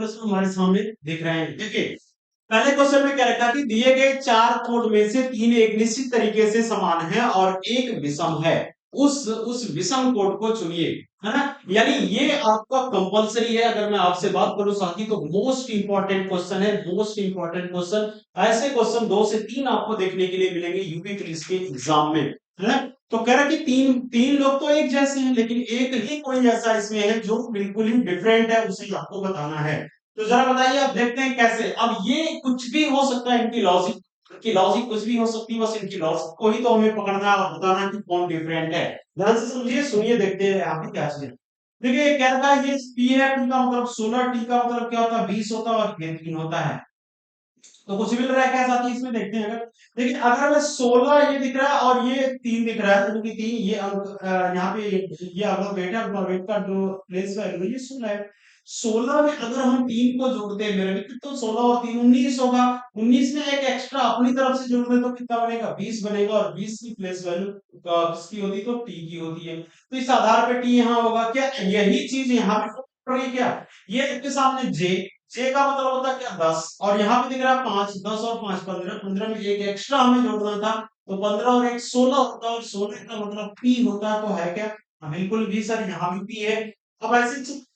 प्रश्न हमारे सामने दिख रहे हैं। देखिए पहले क्वेश्चन में क्या रखा कि दिए गए चार कोड में से तीन एक निश्चित तरीके से समान है और एक विषम है। उस विषम कोड को चुनिए, है ना। यानी ये आपका कंपलसरी है। अगर मैं आपसे बात करूं साथी तो मोस्ट इंपॉर्टेंट क्वेश्चन है, मोस्ट इंपॉर्टेंट क्वेश्चन। ऐसे क्वेश्चन 2 से 3 आपको देखने के लिए मिलेंगे यूपी पुलिस के एग्जाम में, है ना। तो कह रहा कि तीन तीन लोग तो एक जैसे हैं, लेकिन एक ही कोई ऐसा इसमें है जो बिल्कुल ही डिफरेंट है, उसे आपको बताना है। तो जरा बताइए, आप देखते हैं कैसे। अब ये कुछ भी हो सकता है, इनकी लॉजिक कुछ भी हो सकती है, बस इनकी लॉजिक को ही तो हमें पकड़ना और बताना कि कौन डिफरेंट है। ध्यान से समझिए, सुनिए, देखते हैं यहाँ पे क्या चीज है। देखिए क्या रखा है, ये पी है, पी का मतलब 16, टी का मतलब क्या होता है 20 होता है, और ये 3 होता है। तो कुछ मिल रहा है क्या साथी इसमें, देखते हैं। अगर देखिए अगर हमें 16 ये दिख रहा है और ये 3 दिख रहा है, तो क्योंकि 3 ये अंक यहाँ पे ये अगर वेट है, अपना वेट का जो प्लेस वैल्यू है ये 16 है। 16 में अगर हम 3 को जोड़ते हैं मेरे मित्र, तो 16 और 3 19 होगा। 19 में एक एक्स्ट्रा अपनी तरफ से जोड़ दे तो कितना बनेगा, 20 बनेगा। और 20 की प्लेस वैल्यू किसकी होती है, तो टी की होती है। तो इस आधार पे टी यहाँ होगा क्या, यही चीज यहाँ पे पड़ गई क्या। ये इसके सामने जे, जे का मतलब होता है क्या 10, और यहाँ पे दिख रहा है 5, 10 और 5 15, 15 में एक एक्स्ट्रा हमें जोड़ना था, तो 15 और 1 16 होता है, और 16 का मतलब पी होता है। तो है क्या, हाँ, बिल्कुल भी सर, यहाँ भी पी है। अब ऐसी चीज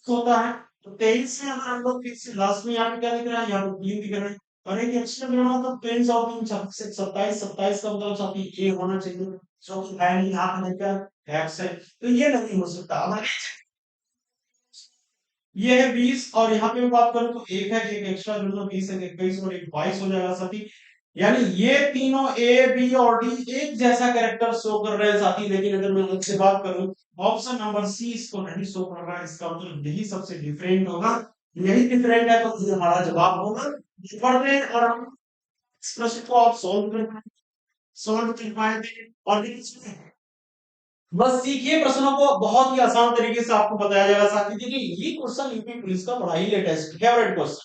होता है। तो 23 में अगर हम लोग फिर से लास्ट में यहाँ पे क्या दिख रहा है, यहाँ पे 3 दिख रहा है, और एक एक्स्ट्रा जोड़ना तो 23 और 3 26, 27, 27 का मतलब साथी ए होना चाहिए, जो कि है नहीं, यहाँ पे क्या एक्स है। तो ये नहीं हो सकता। अब ये है 20, और यहाँ पे मैं बात करूं तो एक है, एक एक्स्ट्रा जोड़ना 20 है, 21 और एक 22 हो जाएगा साथी। यानी ये तीनों ए बी और डी एक जैसा कैरेक्टर शो कर रहे हैं साथी। लेकिन अगर मैं आपसे बात करूं, ऑप्शन नंबर सी इसको नहीं शो कर रहा है, इसका मतलब यही सबसे डिफरेंट होगा। यही डिफरेंट है, तो ये हमारा जवाब होगा। पढ़ते हैं और हम इस प्रश्न को आप सोल्व कर पाए थे। और देखिए बस सीखिए, प्रश्नों को बहुत ही आसान तरीके से आपको बताया जाएगा साथी। देखिए ये क्वेश्चन यूपी पुलिस का बड़ा ही लेटेस्ट फेवरेट क्वेश्चन,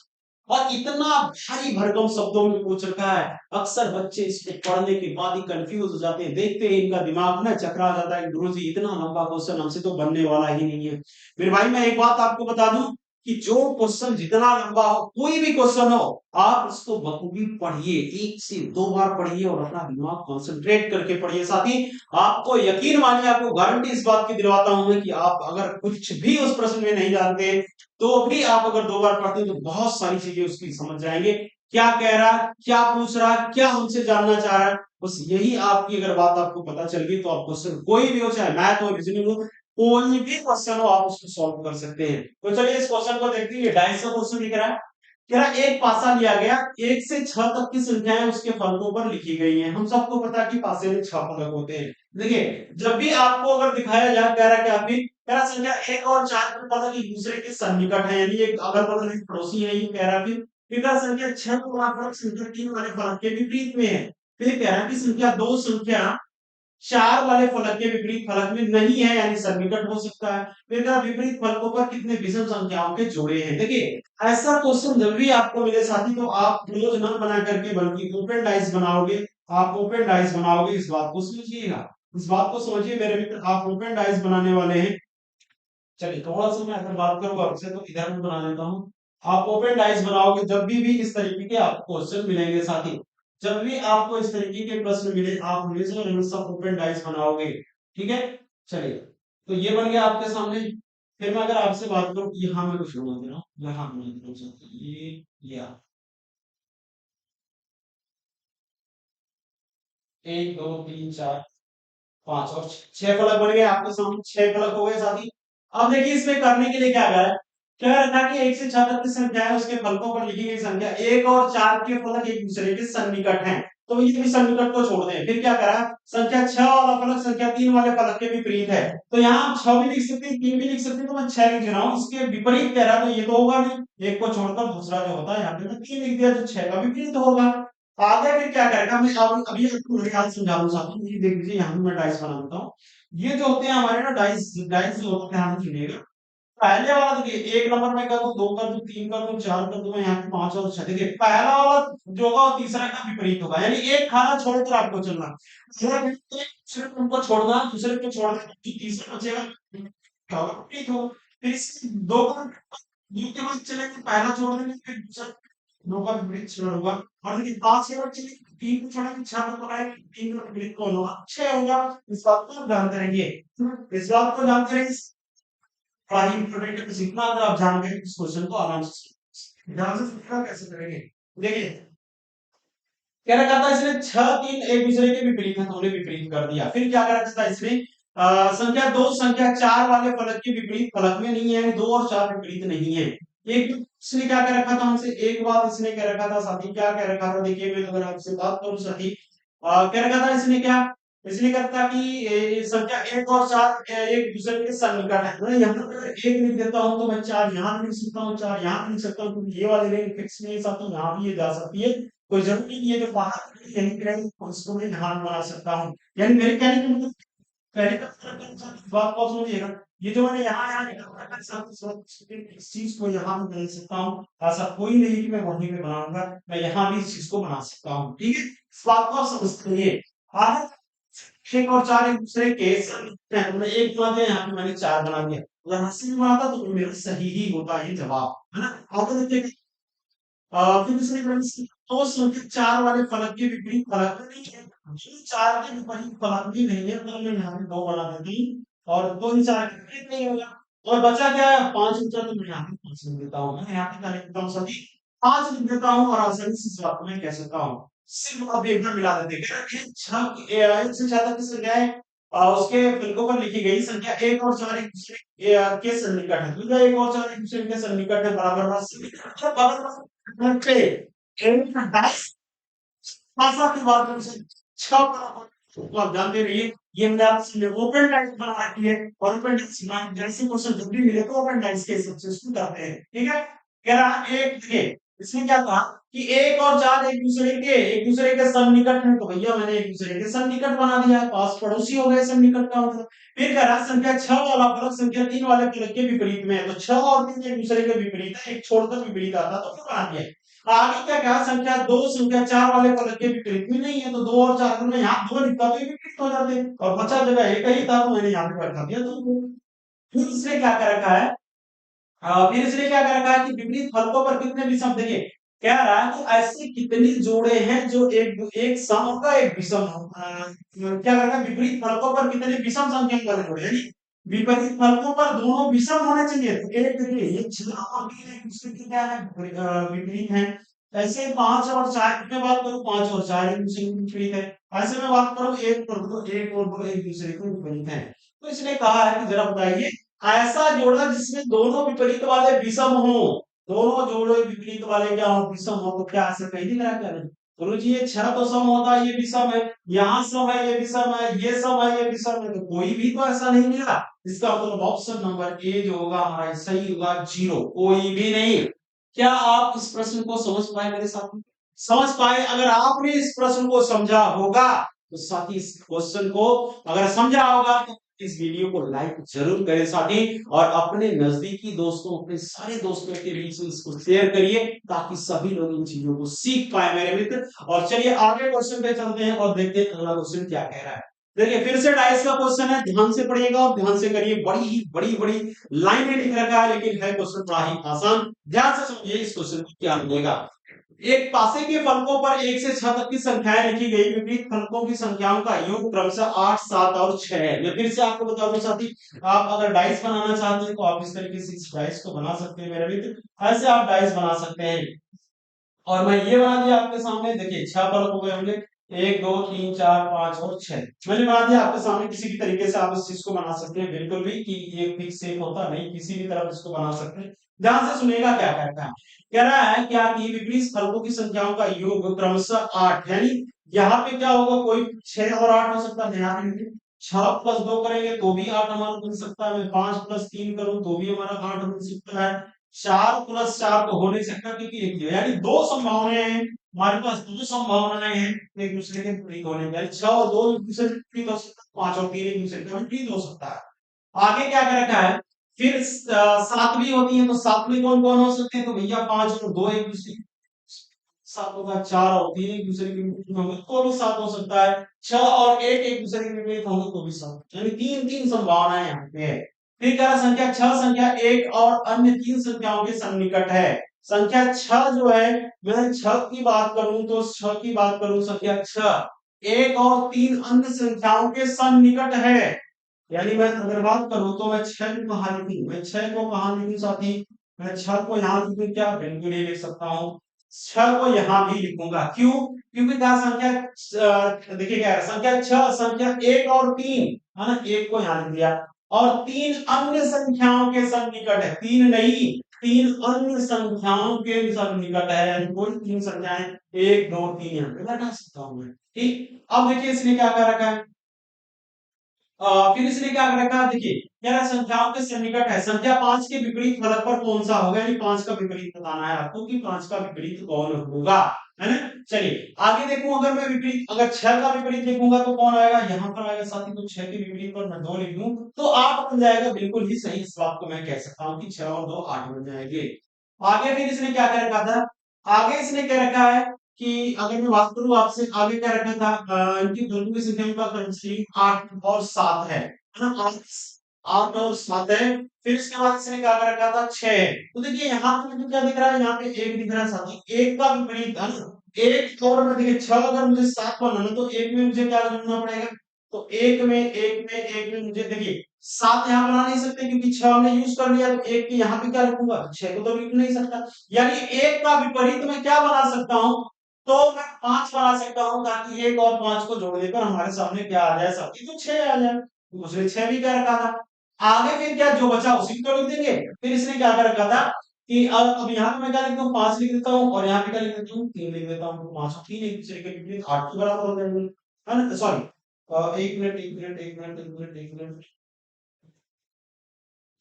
और इतना भारी भरकम शब्दों में पूछ रखा है। अक्सर बच्चे इसको पढ़ने के बाद ही कंफ्यूज हो जाते हैं, देखते ही इनका दिमाग ना चकरा जाता है, गुरुजी इतना लंबा क्वेश्चन हमसे तो बनने वाला ही नहीं है। मेरे भाई मैं एक बात आपको बता दूं कि जो क्वेश्चन जितना लंबा हो, कोई भी क्वेश्चन हो, आप उसको बखूबी पढ़िए, 1 से 2 बार पढ़िए और अपना दिमाग कंसंट्रेट करके पढ़िए साथी। आपको यकीन मानिए, आपको गारंटी इस बात की दिलवाता हूं मैं कि आप अगर कुछ भी उस प्रश्न में नहीं जानते, तो भी आप अगर 2 बार पढ़ते हैं तो बहुत सारी चीजें उसकी समझ जाएंगे। क्या कह रहा है, क्या पूछ रहा है, क्या हमसे जानना चाह रहा है, बस यही आपकी अगर बात आपको पता चल गई, तो आप क्वेश्चन कोई भी हो, चाहे मैथ हो, रीजनिंग हो, कोई भी क्वेश्चन हो, आप उसको सॉल्व कर सकते हैं। तो चलिए इस क्वेश्चन को देखते हैं। 250 क्वेश्चन दिख रहा है। कह रहा एक पासा लिया गया, 1 से 6 तक की संख्याएं उसके फलकों पर लिखी गई हैं। हम सबको पता है कि पासे में 6 फलक होते हैं। देखिए जब भी आपको अगर दिखाया जाए, कह रहा है कि आपकी कह रहा संख्या 1 और 4 के फलक एक दूसरे के सन्निकट है, यानी एक अगल बगल एक पड़ोसी है, ये कह रहा है। फिर कह रहा संख्या 6 का फलक संख्या 3 वाले फलक के विपरीत में है। फिर कह रहा है कि संख्या 2 संख्या 4 वाले फलक के विपरीत फलक में नहीं है, यानी सन्निकट हो सकता है। फिर कहा विपरीत फलकों पर कितने विषम संख्याओं के जोड़े हैं। देखिए ऐसा क्वेश्चन जब भी आपको मिले साथी, तो आप क्लोज न बना करके बल्कि ओपन डाइस बनाओगे। आप ओपन डाइस बनाओगे, इस बात को समझिएगा, इस बात को समझिए मेरे मित्र, आप ओपन डाइस बनाने वाले हैं। चलिए थोड़ा सा मैं अगर बात करूँ आपसे तो इधर में बना लेता हूँ। आप ओपन डाइस बनाओगे जब भी इस तरीके के आपको क्वेश्चन मिलेंगे साथी। जब भी आपको इस तरीके के प्रश्न मिले, आप हमेशा और हमेशा ओपन डाइस बनाओगे। ठीक है, चलिए तो ये बन गया आपके सामने। फिर मैं अगर आपसे बात करूं, यहाँ मैं कुछ बना दे रहा हूँ, यहाँ बना दे रहा हूँ साथी। ये एक दो तीन चार पांच और 6 फलक बन गए आपके सामने, 6 फलक हो गए साथी। अब देखिए इसमें करने के लिए क्या करा है, क्या रखा कि 1 से 6 तक की संख्या है, उसके फलकों पर लिखी गई संख्या 1 और 4 के फलक एक दूसरे के सन्निकट हैं, तो ये भी सन्निकट को छोड़ दें। फिर क्या करा, संख्या 6 वाला फलक संख्या 3 वाले फलक के विपरीत है, तो यहाँ आप 6 भी लिख सकते हैं, 3 भी लिख सकते हैं, तो मैं 6 लिख रहा हूँ। इसके विपरीत कह रहा है, तो ये तो होगा नहीं, एक को छोड़कर दूसरा जो होता है, यहाँ पे मैं 3 लिख दिया, तो 6 का विपरीत होगा। आगे फिर क्या करेगा, मैं अब अभी आपको मेरे हाथ समझा दूं साथी। ये देख लीजिए, यहाँ पे मैं डाइस बना देता हूँ। ये जो होते हैं हमारे ना डाइस, डाइस जो होते हैं, ध्यान से सुनिएगा। पहले वाला देखिए, 1 नंबर में कर दूं, 2 कर दूं, 3 कर दूं, 4 कर दूं, यहाँ पे 5 और 6। देखिए पहला वाला जो होगा वो तीसरा का विपरीत होगा, यानी एक खाना छोड़कर आपको चलना। दूसरे को छोड़ना, दूसरे को छोड़ना, तीसरा बचेगा, क्या होगा? विपरीत हो। फिर इसके 2 का ये के बाद चलेंगे, पहला छोड़ देंगे फिर दूसरा, दो का विपरीत छोड़ होगा। और देखिए 5 के बाद चलेंगे, 3 को छोड़ेंगे, 6 को बनाएंगे, 3 का विपरीत कौन होगा, 6 होगा। इस बात को आप जानते रहेंगे, इस बात को जानते रहेंगे, बड़ा ही इंपॉर्टेंट है, जितना अगर आप जान गए इस क्वेश्चन को आराम से ध्यान से समझना कैसे करेंगे। देखिए कह रखा था इसने 6 3 एक दूसरे के विपरीत है, तो हमने विपरीत कर दिया। फिर क्या कर रखा था इसने, संख्या 2 संख्या 4 वाले फलक के विपरीत फलक में नहीं है, 2 और 4 विपरीत नहीं है। एक इसने क्या कह रखा था हमसे, एक बात इसने कह रखा था साथी, क्या कह रखा था, देखिए मैं अगर आपसे बात करूं साथी, कह रखा था इसने क्या, इसने कहा था कि संख्या 1 और 4 एक दूसरे के सन्निकट है। मैं यहाँ पर 1 लिख देता हूँ तो मैं 4 यहाँ भी लिख सकता हूँ, 4 यहाँ भी लिख सकता हूँ, क्योंकि ये वाली रेंज फिक्स नहीं है साथ, यहाँ भी ये जा सकती है, कोई जरूरी नहीं है जो बाहर यही करें उसको मैं यहाँ बना सकता हूँ। यानी मेरे कहने का मतलब पहले का फर्क कौन सा, बात को समझिएगा, ये जो मैंने यहाँ निकाल रखा है इस चीज को यहाँ भी बना सकता हूँ, ऐसा कोई नहीं कि मैं वहीं पे बनाऊंगा, मैं यहाँ भी इस चीज को बना सकता हूँ, ठीक है, इस बात को आप समझते रहिए। आगे 1 और 4 एक दूसरे के समीप हैं, हमने 1 बना दिया, यहाँ पे मैंने 4 बना दिया, अगर यहाँ से भी बनाता तो मेरा सही ही होता ये जवाब, है ना। आगे देखिए फिर दूसरी कंडीशन, तो संख्या 4 वाले फलक के विपरीत फलक में नहीं है, जो 4 के विपरीत फलक भी नहीं है, तो मैं यहाँ पे 2 बना देती हूँ, और 2 ही 4 के विपरीत नहीं होगा, और बचा क्या है 5 बचा, तो मैं यहाँ पे 5 लिख देता हूँ, मैं यहाँ पे क्या लिख देता हूँ सभी 5 लिख देता हूँ, और आसानी से इस बात को मैं कह सकता हूँ। सिर्फ अब एक बार मिला देते हैं, अगर एक से ज्यादा की संख्या है उसके फलकों पर लिखी गई संख्या 1 और 4 एक दूसरे के सन्निकट है, तो 1 और 4 एक दूसरे के सन्निकट है, बराबर बराबर पे एक डाइस भाषा की बात करें से 6 बराबर, तो आप जानते रहिए ये हमने आपसे ओपन डाइस बना रखी है, और ओपन डाइस जैसे क्वेश्चन जब भी मिले तो ओपन डाइस के हिसाब से इसको करते हैं, ठीक है। कह रहा एक देखिए इसमें क्या कहा कि 1 और 4 एक दूसरे के सन्निकट है, तो भैया मैंने एक दूसरे के सन्निकट बना दिया है, पास पड़ोसी हो गए सन्निकट का मतलब। फिर कह रहा संख्या 6 वाला फलक संख्या 3 वाले फलक के विपरीत में है, तो 6 और 3 एक दूसरे के विपरीत है, एक छोड़कर विपरीत आता तो फिर बना दिया। आगे क्या कहा संख्या 2 संख्या 4 वाले फलक के विपरीत में नहीं है, तो 2 और 4 में यहाँ 2 लिखता तो ये विपरीत हो जाते, और बचा जगह एक ही था, तो मैंने यहाँ पे बैठा दिया, तो फिर इसने क्या कर रखा है, फिर इसने क्या कर रखा है कि विपरीत फलकों पर कितने विषम, देखिए कह रहा है कि ऐसे कितने जोड़े हैं जो एक एक सम होगा एक विषम होगा, क्या कर रखा है विपरीत फलकों पर कितने विषम संख्या वाले जोड़े, यानी विपरीत फलकों पर दोनों विषम होने चाहिए, तो एक देखिए ये 6 और 3 एक दूसरे के क्या है विपरीत है। ऐसे 5 और 4 की मैं बात करूं, 5 और 4 एक दूसरे के विपरीत है। ऐसे मैं बात करूं 1 और 2 1 और 2 एक दूसरे के विपरीत है। तो इसने कहा है कि जरा बताइए ऐसा जोड़ा जिसमें दोनों विपरीत वाले विषम हो, दोनों जोड़े विपरीत वाले क्या हो विषम हो, तो क्या ऐसा कहीं नहीं करा क्या नहीं? गुरु जी ये 6 तो सम होता है, ये विषम है, यहाँ सम है ये विषम है, ये सम है ये विषम है, तो कोई भी तो ऐसा नहीं मिला। इसका मतलब ऑप्शन नंबर ए जो होगा हमारा सही होगा, 0 कोई भी नहीं। क्या आप इस प्रश्न को समझ पाए मेरे साथ में? समझ पाए, अगर आपने इस प्रश्न को समझा होगा तो साथी इस क्वेश्चन को अगर समझा होगा तो इस वीडियो को लाइक जरूर करें साथी, और अपने नजदीकी दोस्तों अपने सारे दोस्तों के बीच में इसको शेयर करिए, ताकि सभी लोग इन चीजों को सीख पाए मेरे मित्र। और चलिए आगे क्वेश्चन पे चलते हैं और देखते हैं अगला क्वेश्चन क्या कह रहा है। देखिए फिर से डाइस का क्वेश्चन है, ध्यान से पढ़िएगा और ध्यान से करिए, बड़ी ही बड़ी बड़ी लाइन में लिख रखा है, लेकिन है क्वेश्चन बड़ा ही आसान, ध्यान से समझिए इस क्वेश्चन को क्या मिलेगा। एक पासे के फलकों पर 1 से 6 तक की संख्याएं लिखी गई, विपरीत फलकों की संख्याओं का योग क्रमशः 8 7 और 6 है। मैं फिर से आपको बता दूं साथी, आप अगर डाइस बनाना चाहते हैं तो आप इस तरीके से इस डाइस को बना सकते हैं मेरे मित्र, ऐसे आप डाइस बना सकते हैं। और मैं ये बना दिया आपके सामने, देखिए 6 फलक हो गए होंगे, 1 2 3 4 5 और 6 मैंने बना दिया आपके सामने। किसी भी तरीके से आप इस चीज को बना सकते हैं, बिल्कुल भी कि ये फिक्स एक होता नहीं, किसी भी तरफ इसको बना सकते हैं। ध्यान से सुनिएगा क्या कहता है, कह रहा है क्या कि विपरीत फलकों की संख्याओं का योग क्रमशः 8, यानी यहाँ पे क्या होगा, कोई 6 और 8 हो सकता है, यहाँ पे 6 प्लस 2 करेंगे तो भी 8 हमारा बन सकता है, मैं 5 प्लस 3 करूं तो भी हमारा 8 बन सकता है, 4 प्लस 4 तो हो नहीं सकता क्योंकि एक ही है, यानी दो संभावनाएं हैं हमारे पास, दो संभावनाएं हैं एक दूसरे के विपरीत होने की, यानी 6 और 2 एक दूसरे के विपरीत हो सकता है, 5 और 3 एक दूसरे के विपरीत हो सकता है। आगे क्या कर रखा है, फिर सातवीं होती है, तो सातवीं कौन कौन हो सकते हैं, तो भैया 5 और 2 एक दूसरे 7 होगा, 4 और 3 एक दूसरे के विपरीत होंगे तो भी 7 हो सकता है, 6 और 1 एक दूसरे के विपरीत होंगे तो भी 7, यानी तीन तीन संभावनाएं यहाँ पे है। फिर कह रहा संख्या 6 संख्या 1 और अन्य 3 संख्याओं के सन्निकट है। संख्या 6 जो है, मैं 6 की बात करूं तो 6 की बात करूं, संख्या 6 1 और 3 अन्य संख्याओं के सन्निकट है। यानी मैं अगर बात करूं तो मैं 6 को कहां लिखूं, मैं 6 को कहां लिखूं साथी, मैं 6 को यहां लिखूं क्या, बिल्कुल ही लिख सकता हूं। 6 को यहां भी लिखूंगा, क्यों, क्योंकि क्या संख्या देखिए क्या है, संख्या 6 संख्या 1 और 3 है ना, 1 को यहां लिख दिया और 3 अन्य संख्याओं के सन्निकट है, 3 नहीं 3 अन्य संख्याओं के सन्निकट है, यानी कोई 3 संख्याएं 1 2 3 यहां पे लगा सकता हूं मैं। ठीक, अब देखिए इसने क्या कर रखा है, फिर इसने क्या कर रखा है, देखिए कह रहा है संख्याओं के सन्निकट है, संख्या 5 के विपरीत फलक पर कौन सा होगा, यानी 5 का विपरीत बताना है आपको कि 5 का विपरीत कौन होगा, है ना। चलिए आगे देखूं, अगर मैं विपरीत अगर 6 का विपरीत लिखूंगा तो कौन आएगा, यहाँ पर आएगा साथी, तो 6 के विपरीत पर मैं 2 लिख दूं तो 8 बन जाएगा, बिल्कुल ही सही, इस बात को मैं कह सकता हूँ कि 6 और 2 8 बन जाएंगे। आगे फिर इसने क्या कर रखा था, आगे इसने क्या रखा है कि अगर मैं बात करूं आपसे, आगे क्या रखा था, इनकी दोनों की संख्याओं का क्रमश्रेणी 8 और 7 है ना, 8 8 और 7 है। फिर इसके बाद इसने क्या कर रखा था 6, तो देखिए यहाँ पे मुझे क्या दिख रहा है, यहाँ पे 1 दिख रहा है साथी, 1 का विपरीत है ना, 1 और में देखिए 6 अगर मुझे 7 बनाना तो 1 में मुझे क्या करना पड़ेगा, तो 1 में मुझे देखिए 7 यहाँ बना नहीं सकते क्योंकि 6 हमने यूज कर लिया, तो 1 की यहाँ पे क्या रखूंगा, 6 को तो लिख नहीं सकता, यानी 1 का विपरीत मैं क्या बना सकता हूँ, तो मैं 5 बना सकता हूँ, ताकि 1 और 5 को जोड़ देकर हमारे सामने क्या आ जाए साथी, तो 6 आ जाए, तो उसने 6 भी क्या रखा था। आगे फिर क्या जो बचा उसी को लिख देंगे, फिर इसने क्या कर रखा था कि अब यहाँ पे मैं क्या लिखता हूँ, 5 लिख देता हूँ और यहाँ पे क्या लिख देता हूँ, 3 लिख देता हूँ, 5 और 3 एक दूसरे के विपरीत 8 के बराबर हो जाएंगे, है ना, सॉरी, एक मिनट।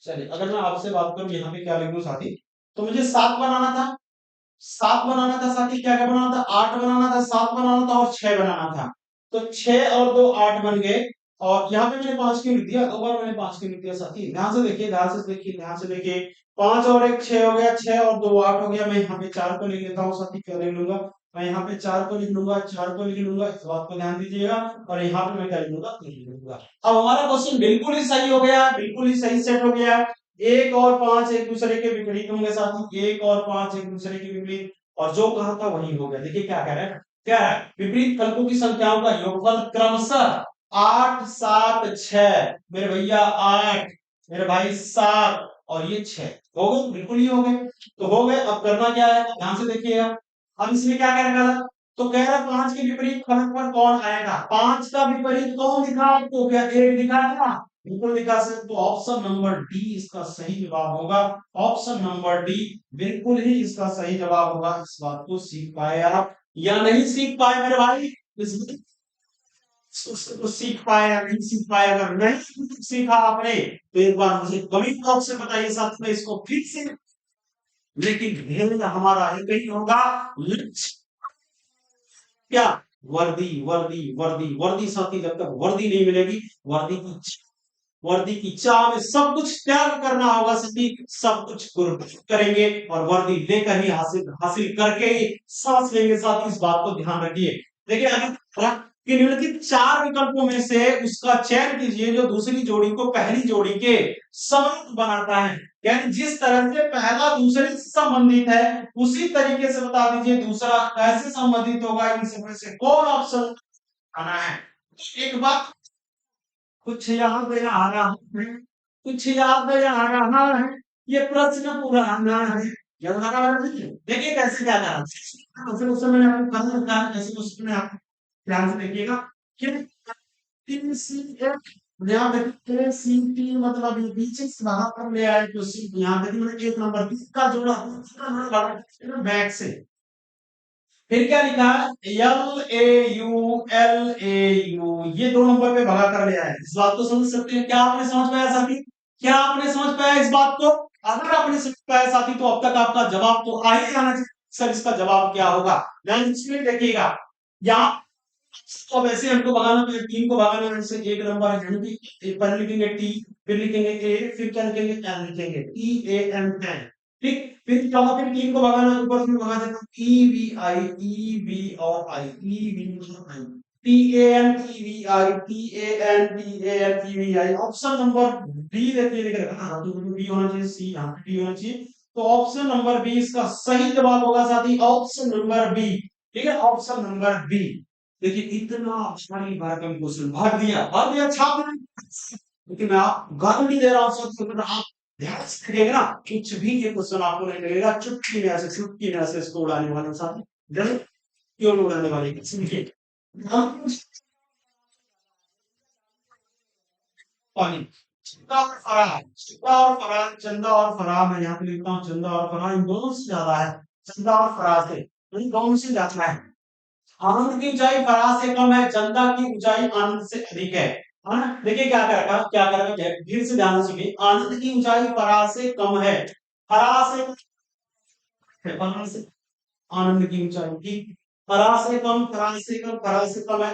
चलिए अगर मैं आपसे बात करूं यहाँ पे क्या लिखूं साथी, तो मुझे 7 बनाना था, 7 बनाना था साथी, क्या क्या बनाना था, 8 बनाना था, 7 बनाना था और 6 बनाना था, तो 6 और 2 8 बन गए, और यहाँ पे मैंने 5 क्यों लिख दिया, दो बार मैंने 5 क्यों लिख दिया साथी, ध्यान से देखिए, ध्यान से देखिए, ध्यान से देखिए, 5 और 1 6 हो गया, 6 और 2 8 हो गया, मैं यहाँ पे 4 को लिख लेता हूँ साथी, क्या लिख लूंगा, मैं यहाँ पे 4 को लिख लूंगा, 4 को लिख लूंगा, इस बात को ध्यान दीजिएगा, और यहाँ पे मैं क्या लिख लूंगा, 3 लिख लूंगा। अब हमारा क्वेश्चन बिल्कुल ही सही हो गया, बिल्कुल ही सही सेट हो गया, 1 और 5 एक दूसरे के विपरीत होंगे साथी, 1 और 5 एक दूसरे के विपरीत, और जो कहा था वही हो गया। देखिए क्या कह रहा है, क्या है, विपरीत फलकों की संख्याओं का योगफल क्रमशः 8 7 6, मेरे भैया 8, मेरे भाई 7 और ये 6 हो गए, बिल्कुल ही हो गए, तो हो गए। अब करना क्या है, ध्यान से देखिएगा, अब इसमें क्या कह रखा था, तो कह रहा 5 के विपरीत फलक पर कौन आएगा, 5 का विपरीत कौन दिखा आपको, क्या 1 दिखा था, बिल्कुल दिखा सर, तो ऑप्शन नंबर डी इसका सही जवाब होगा, ऑप्शन नंबर डी बिल्कुल ही इसका सही जवाब होगा। इस बात को सीख पाए आप या नहीं सीख पाए मेरे भाई, इस उसको सीख पाए या नहीं सीख पाए, अगर नहीं सीखा आपने तो एक बार मुझे कमेंट बॉक्स में बताइए, साथ में इसको फिर से, लेकिन ध्येय हमारा एक ही होगा, लक्ष्य क्या, वर्दी वर्दी वर्दी वर्दी साथी, जब तक वर्दी नहीं मिलेगी, वर्दी की वर्दी की चाह में सब कुछ त्याग करना होगा साथी, सब कुछ कुर्बान करेंगे और वर्दी लेकर ही हासिल हासिल करके ही सांस लेंगे साथी, इस बात को ध्यान रखिए। देखिए अगर कि निम्नलिखित 4 विकल्पों में से उसका चयन कीजिए जो दूसरी जोड़ी को पहली जोड़ी के समान बनाता है, यानी जिस तरह से पहला दूसरे से संबंधित है उसी तरीके से बता दीजिए दूसरा कैसे संबंधित होगा, इन सब में से कौन ऑप्शन आना है। एक बात कुछ याद आ रहा है, कुछ याद आ रहा है, ये प्रश्न पुराना है, याद आ रहा है, देखिए कैसे क्या करा, फिर उस समय मैंने आपको कहा था जैसे क्वेश्चन में आप ध्यान से देखिएगा कि TCF, यहाँ देखिए CT मतलब ये पीछे से वहां पर ले आए क्वेश्चन, यहाँ देखिए मैंने 1 नंबर का जोड़ा बैक से, फिर क्या लिखा है LAU ये 2 नंबर पे भगा कर ले आए, इस बात को समझ सकते हैं, क्या आपने समझ पाया साथी, क्या आपने समझ पाया इस बात को, अगर आपने समझ पाया साथी तो अब तक आपका जवाब तो आ ही जाना चाहिए, सर इसका जवाब क्या होगा, ध्यान इसमें देखिएगा, यहाँ तो वैसे हमको भगाना पड़ेगा, 3 को भगाना है, जैसे 1 नंबर है यानी कि पहले लिखेंगे टी, फिर लिखेंगे ए, फिर क्या लिखेंगे एन, लिखेंगे TAN 10, ठीक, फिर चौथा फिर 3 को भगाना, ऊपर से भगा देना EVI, EV और I, EV और I, TANTVI option number B देखिए लिख रखा है, तो बी होना चाहिए, सी यहाँ पे डी होना चाहिए। तो ऑप्शन नंबर बी इसका सही जवाब होगा साथी, ऑप्शन नंबर बी। ठीक है, ऑप्शन नंबर बी। देखिए इतना सारी बार का क्वेश्चन भर दिया छाप में। लेकिन मैं आप गारंटी दे रहा हूँ सर, अगर आप ध्यान से करिएगा ना, कुछ भी ये क्वेश्चन आपको नहीं लगेगा, चुटकी में ऐसे इसको उड़ाने वाले साथी, जरूर क्यों नहीं उड़ाने वाले, सुनिए। हम पानी, चंदा और फराह, मैं यहाँ पे लिखता हूँ चंदा और फराह, इन दोनों से ज्यादा है। चंदा और फराह से, इन दोनों से ज्यादा है। आनंद की ऊंचाई फराह से कम है, चंदा की ऊंचाई आनंद से अधिक है ना। देखिए क्या करेगा, फिर से ध्यान से सुनिए, आनंद की ऊंचाई फराह से कम है, फराह से आनंद की ऊंचाई की, फराह से कम है,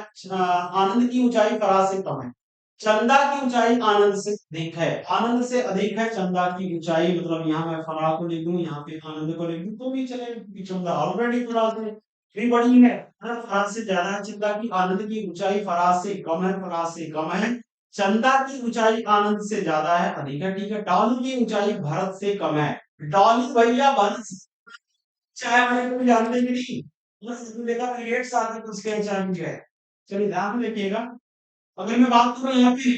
आनंद की ऊंचाई फराह से कम है। चंदा की ऊंचाई आनंद से अधिक है, आनंद से अधिक है चंदा की ऊंचाई, मतलब यहाँ मैं फराह को लिख दूं, यहाँ पे आनंद को लिख दूं तो भी चले, क्योंकि चंदा ऑलरेडी फराह से भी बड़ी है ना, फराह से ज्यादा है चंदा की, आनंद की ऊंचाई फराह से कम है, फराह से कम है। चंदा की ऊंचाई आनंद से ज्यादा है, अधिक है, ठीक है। डॉली की ऊंचाई भरत से कम है, डॉली भैया भरत से, चाहे वाले को भी जानते कि नहीं, बस देखा क्रिएट साथ में उसके चाहे है। चलिए ध्यान में रखिएगा। अगर मैं बात करूं यहाँ पे,